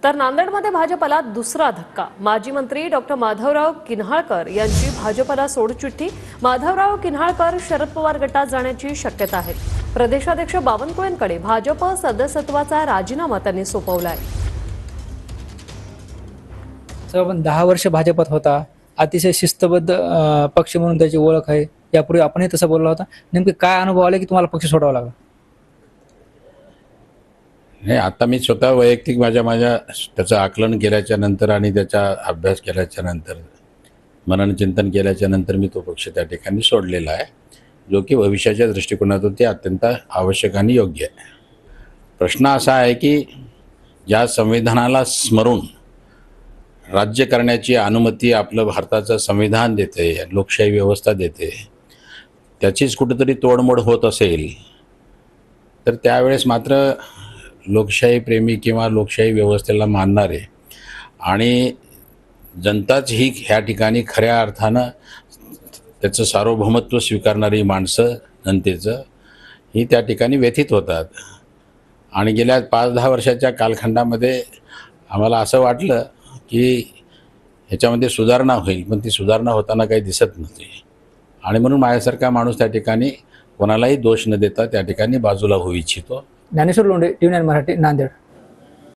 तर नांदेडमध्ये भाजपला दुसरा धक्का। माजी मंत्री डॉक्टर माधवराव किन्हाळकर यांची भाजपला सोडचिठ्ठी। माधवराव किन्हाळकर शरद पवार गटात जाण्याची शक्यता आहे। प्रदेशाध्यक्ष बावनकुळेंकडे भाजप सदस्यत्वाचा राजीनामा त्यांनी सोपवलाय। पण 10 वर्ष भाजपात होता, अतिशय शिस्तबद्ध पक्ष म्हणून त्याची ओळख आहे। यापूर्वी आपणही तसं बोलला होता। नेमके काय अनुभव आले की तुम्हाला पक्ष सोडावा लागला? नाही, आता मी स्वतः वैयक्तिक माझ्या त्याचं आकलन केल्याच्या नंतर आणि त्याचा अभ्यास केल्याच्या नंतर, मनन चिंतन केल्याच्या नंतर मी तो पक्ष त्या ठिकाणी सोडलेला आहे, जो की भविष्याच्या दृष्टिकोनातून ते अत्यंत आवश्यक आणि योग्य आहे। प्रश्न असा आहे की ज्या संविधानाला स्मरून राज्य करण्याची अनुमती आपलं भारताचं संविधान देते, लोकशाही व्यवस्था देते, त्याचीच कुठेतरी तोडमोड होत असेल तर त्यावेळेस मात्र लोकशाही प्रेमी किंवा लोकशाही व्यवस्थेला मानणारे आणि जनताच ही ह्या ठिकाणी खऱ्या अर्थानं त्याचं सार्वभौमत्व स्वीकारणारी माणसं जनतेचं ही त्या ठिकाणी व्यथित होतात। आणि गेल्या 5-10 वर्षाच्या कालखंडामध्ये आम्हाला असं वाटलं की ह्याच्यामध्ये सुधारणा होईल, पण ती सुधारणा होताना काही दिसत नव्हती। आणि म्हणून माझ्यासारखा माणूस त्या ठिकाणी कोणालाही दोष न देता त्या ठिकाणी बाजूला होऊ इच्छितो। Dnyaneshwar Londhe, T V 9 Marathi, Nanded.